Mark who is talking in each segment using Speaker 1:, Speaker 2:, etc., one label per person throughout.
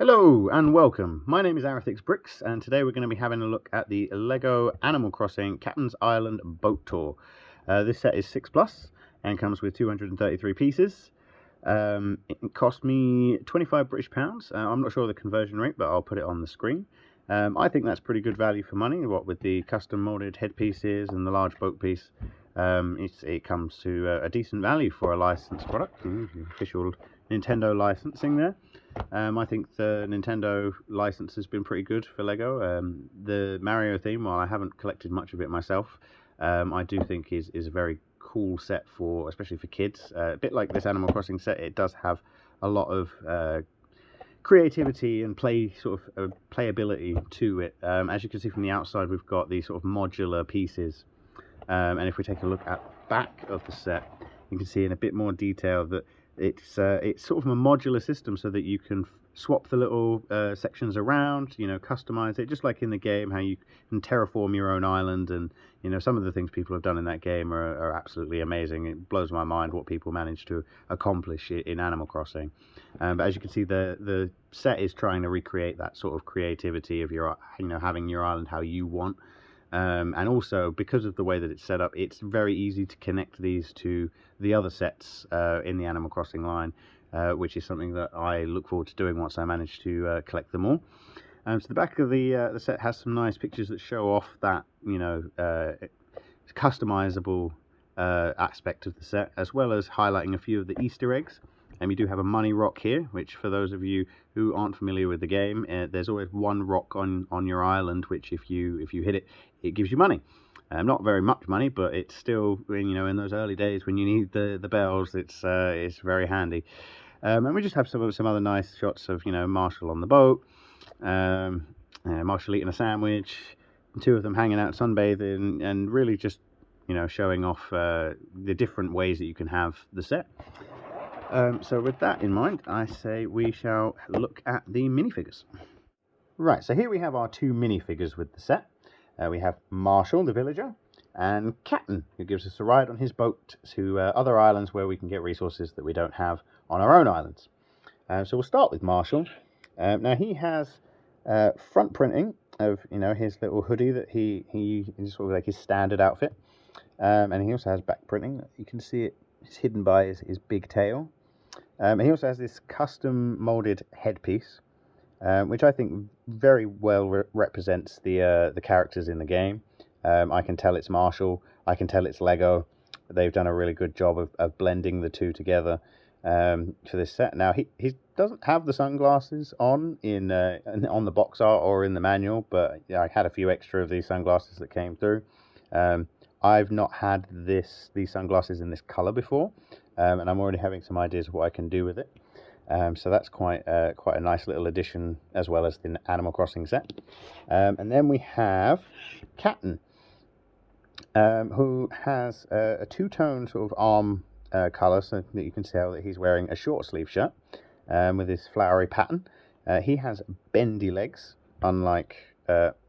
Speaker 1: Hello and welcome. My name is Arithix Bricks, and today we're going to be having a look at the Lego Animal Crossing Kapp'n's Island Boat Tour. This set is 6+ and comes with 233 pieces. It cost me 25 British pounds. I'm not sure the conversion rate, but I'll put it on the screen. I think that's pretty good value for money, what with the custom molded headpieces and the large boat piece. It comes to a decent value for a licensed product. Official Nintendo licensing there. I think the Nintendo license has been pretty good for Lego. The Mario theme, while I haven't collected much of it myself, I do think is a very cool set for, especially for kids. A bit like this Animal Crossing set, it does have a lot of creativity and playability to it. As you can see from the outside, we've got these sort of modular pieces. And if we take a look at the back of the set, you can see in a bit more detail that it's sort of a modular system, so that you can swap the little sections around, customize it, just like in the game, how you can terraform your own island. And some of the things people have done in that game are absolutely amazing. It blows my mind what people manage to accomplish in Animal Crossing. But as you can see, the set is trying to recreate that sort of creativity of your having your island how you want. And also, because of the way that it's set up, it's very easy to connect these to the other sets in the Animal Crossing line, which is something that I look forward to doing once I manage to collect them all. So the back of the set has some nice pictures that show off that customizable aspect of the set, as well as highlighting a few of the Easter eggs. And we do have a money rock here, which, for those of you who aren't familiar with the game, there's always one rock on your island, which if you hit it, it gives you money. Not very much money, but it's still, in those early days when you need the bells, it's very handy. And we just have some other nice shots of Marshall on the boat, Marshall eating a sandwich, two of them hanging out sunbathing, and really just showing off the different ways that you can have the set. So with that in mind, I say we shall look at the minifigures. Right, so here we have our two minifigures with the set. We have Marshall, the villager, and Kapp'n, who gives us a ride on his boat to other islands where we can get resources that we don't have on our own islands. So we'll start with Marshall. Now he has front printing of his little hoodie that he is sort of like his standard outfit, and he also has back printing. You can see it's hidden by his big tail. And he also has this custom molded headpiece, which I think very well represents the characters in the game. I can tell it's Marshall. I can tell it's Lego. They've done a really good job of blending the two together for this set. Now he doesn't have the sunglasses on on the box art or in the manual, but I had a few extra of these sunglasses that came through. I've not had these sunglasses in this color before, and I'm already having some ideas of what I can do with it. So that's quite a nice little addition, as well as the Animal Crossing set. And then we have Kapp'n, who has a two-tone sort of arm color, so that you can tell that he's wearing a short sleeve shirt with his flowery pattern. He has bendy legs, unlike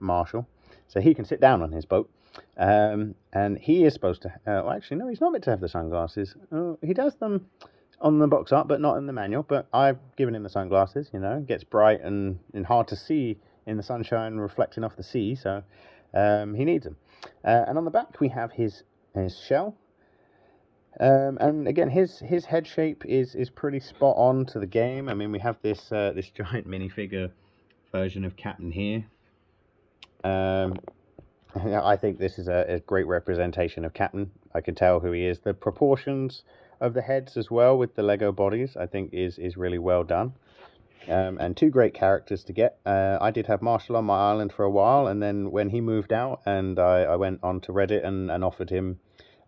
Speaker 1: Marshall, so he can sit down on his boat. And he is supposed to actually no, he's not meant to have the sunglasses. He does them on the box art, but not in the manual. But I've given him the sunglasses. It gets bright and hard to see in the sunshine reflecting off the sea, so he needs them. And on the back we have his shell, and again his head shape is pretty spot on to the game. I mean, we have this giant minifigure version of Kapp'n here. I think this is a great representation of Kapp'n. I can tell who he is. The proportions of the heads as well with the Lego bodies, I think is really well done. And two great characters to get. I did have Marshall on my island for a while, and then when he moved out, and I went onto Reddit and offered him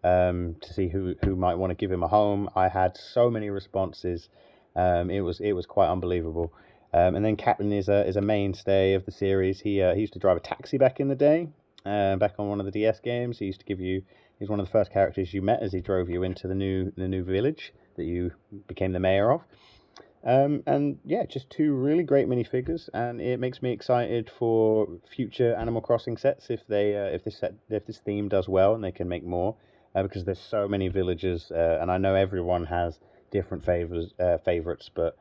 Speaker 1: to see who might want to give him a home, I had so many responses. It was quite unbelievable. And then Kapp'n is a mainstay of the series. He used to drive a taxi back in the day. Back on one of the DS games, he used to give you. He's one of the first characters you met as he drove you into the new village that you became the mayor of. And yeah, just two really great minifigures, and it makes me excited for future Animal Crossing sets if this theme does well and they can make more, because there's so many villagers, and I know everyone has different favorites, but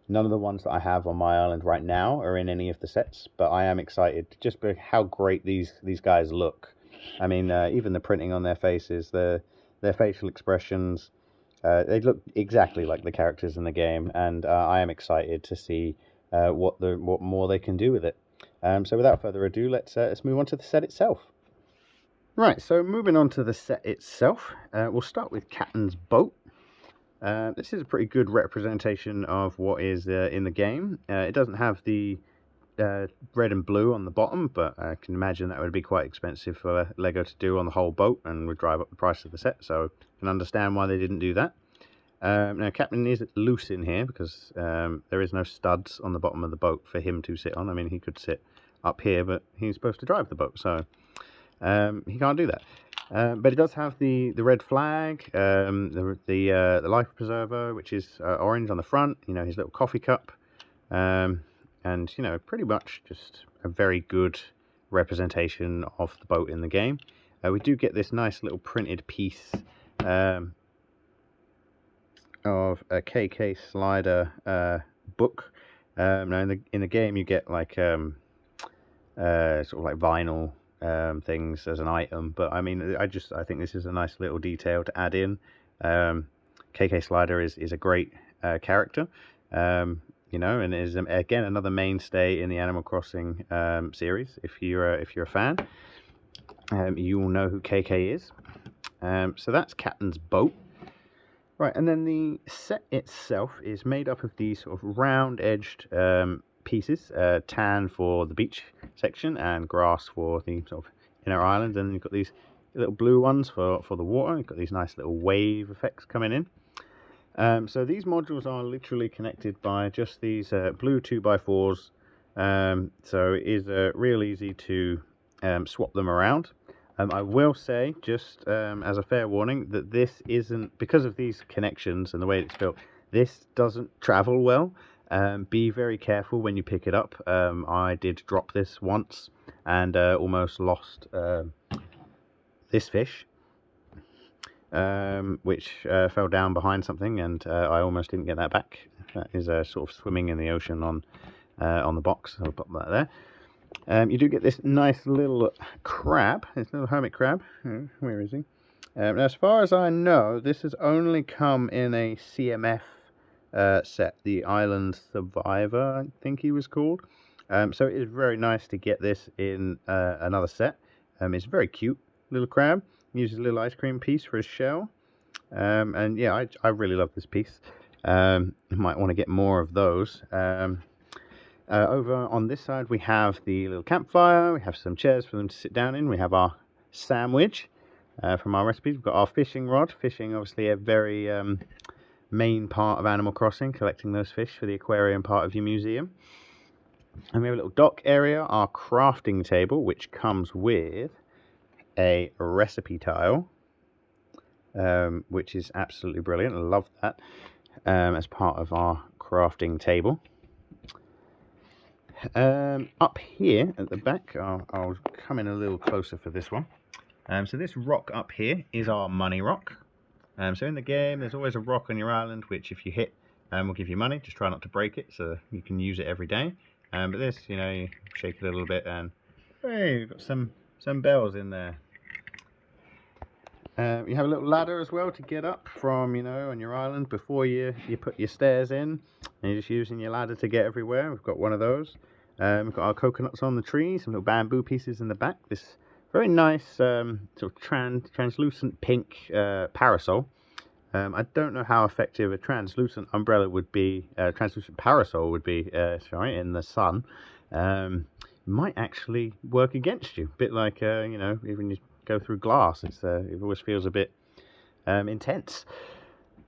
Speaker 1: None of the ones that I have on my island right now are in any of the sets, but I am excited just by how great these guys look. I mean, even the printing on their faces, their facial expressions, they look exactly like the characters in the game, and I am excited to see what more they can do with it. So without further ado, let's move on to the set itself. Right, so moving on to the set itself, we'll start with Kapp'n's boat. This is a pretty good representation of what is in the game. It doesn't have the red and blue on the bottom, but I can imagine that would be quite expensive for Lego to do on the whole boat and would drive up the price of the set, so I can understand why they didn't do that. Now, Kapp'n is loose in here because there is no studs on the bottom of the boat for him to sit on. I mean, he could sit up here, but he's supposed to drive the boat, so he can't do that. But it does have the red flag, the life preserver, which is orange on the front. You know, his little coffee cup, and you know, pretty much just a very good representation of the boat in the game. We do get this nice little printed piece of a KK Slider book. Now in the game you get like sort of like vinyl things as an item, but I mean I think this is a nice little detail to add in. KK Slider is a great character, you know, and is again another mainstay in the Animal Crossing series. If you're a fan, you will know who KK is. So that's Kapp'n's boat. Right, and then the set itself is made up of these sort of round-edged pieces, tan for the beach section and grass for the sort of inner island, and you've got these little blue ones for the water. You've got these nice little wave effects coming in. So these modules are literally connected by just these blue 2x4s, so it is real easy to swap them around. I will say, just as a fair warning, that this isn't, because of these connections and the way it's built, this doesn't travel well. Be very careful when you pick it up. I did drop this once and almost lost this fish, which fell down behind something, and I almost didn't get that back. That is sort of swimming in the ocean on the box. I'll put that there. You do get this nice little crab, this little hermit crab. Where is he? Now, as far as I know, this has only come in a CMF set, the Island Survivor, I think he was called. So it is very nice to get this in another set. It's a very cute little crab. He uses a little ice cream piece for his shell. And yeah, I really love this piece. You might want to get more of those. Over on this side we have the little campfire, we have some chairs for them to sit down in, we have our sandwich from our recipes, we've got our fishing rod. Fishing, obviously a very main part of Animal Crossing, collecting those fish for the aquarium part of your museum. And we have a little dock area, our crafting table, which comes with a recipe tile, which is absolutely brilliant. I love that as part of our crafting table. Up here at the back, I'll come in a little closer for this one. So this rock up here is our money rock. So in the game, there's always a rock on your island, which if you hit, will give you money. Just try not to break it, so you can use it every day. But this, you know, you shake it a little bit, and hey, we've got some bells in there. You have a little ladder as well to get up from, you know, on your island before you put your stairs in, and you're just using your ladder to get everywhere. We've got one of those. We've got our coconuts on the tree, some little bamboo pieces in the back. This very nice sort of translucent pink parasol. I don't know how effective a translucent umbrella would be, translucent parasol would be, in the sun. Might actually work against you, a bit like, you know, even you go through glass, it always feels a bit intense.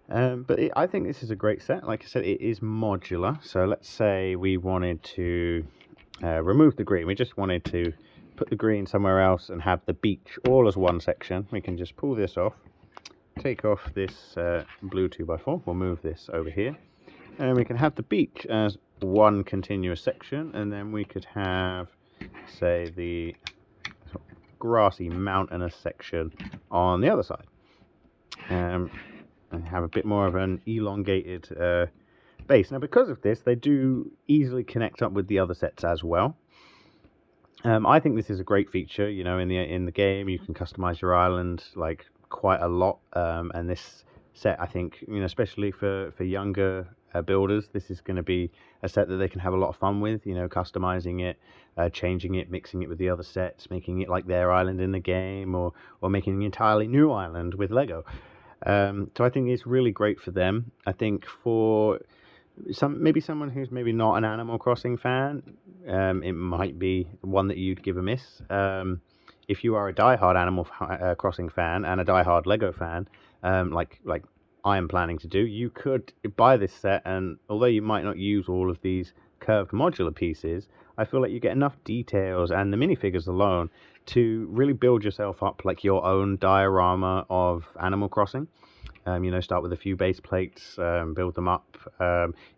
Speaker 1: But I think this is a great set. Like I said, it is modular. So let's say we wanted to remove the green. We just wanted to put the green somewhere else and have the beach all as one section. We can just pull this off, take off this blue 2x4. We'll move this over here. And we can have the beach as one continuous section. And then we could have, say, the grassy mountainous section on the other side. And have a bit more of an elongated base. Now, because of this, they do easily connect up with the other sets as well. I think this is a great feature. You know, in the game, you can customize your island like quite a lot, and this set, I think, you know, especially for younger builders, this is going to be a set that they can have a lot of fun with. You know, customizing it, changing it, mixing it with the other sets, making it like their island in the game, or making an entirely new island with Lego. So I think it's really great for them. I think for someone who's maybe not an Animal Crossing fan, it might be one that you'd give a miss. If you are a diehard Animal Crossing fan and a diehard Lego fan, like I am planning to do, you could buy this set, and although you might not use all of these curved modular pieces, I feel like you get enough details and the minifigures alone to really build yourself up like your own diorama of Animal Crossing. You know, start with a few base plates, build them up.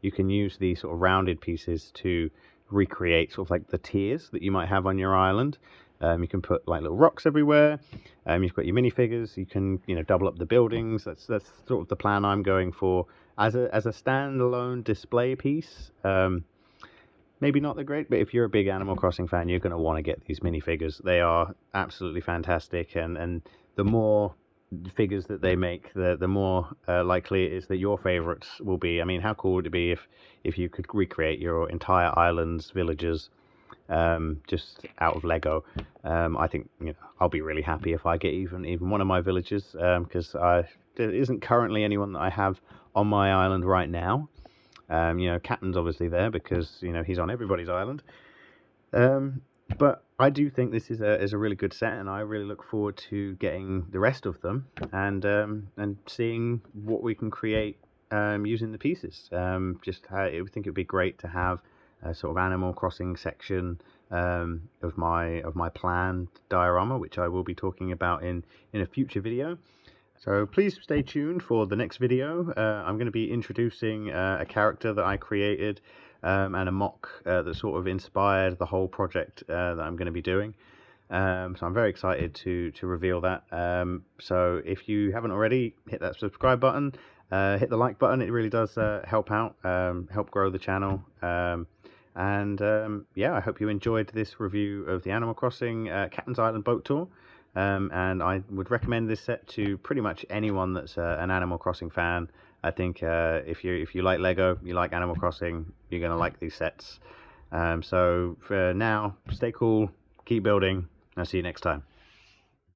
Speaker 1: You can use these sort of rounded pieces to recreate sort of like the tiers that you might have on your island. You can put like little rocks everywhere. You've got your minifigures. You can, you know, double up the buildings. That's sort of the plan I'm going for as a standalone display piece. Maybe not the great, but if you're a big Animal Crossing fan, you're going to want to get these minifigures. They are absolutely fantastic, and the more figures that they make, the more likely it is that your favorites will be. I mean, how cool would it be if you could recreate your entire islands, villages, just out of Lego? I think, you know, I'll be really happy if I get even one of my villages, because there isn't currently anyone that I have on my island right now. You know, Kapp'n's obviously there because, you know, he's on everybody's island. But I do think this is a really good set, and I really look forward to getting the rest of them and seeing what we can create using the pieces. I think it would be great to have a sort of Animal Crossing section of my planned diorama, which I will be talking about in a future video. So please stay tuned for the next video. I'm going to be introducing a character that I created and a mock that sort of inspired the whole project that I'm going to be doing. So I'm very excited to reveal that. So if you haven't already, hit that subscribe button, hit the like button. It really does help out, help grow the channel. Yeah, I hope you enjoyed this review of the Animal Crossing Kapp'n's Island Boat Tour. And I would recommend this set to pretty much anyone that's an Animal Crossing fan. I think if you like Lego, you like Animal Crossing, you're going to like these sets. So for now, stay cool, keep building, and I'll see you next time.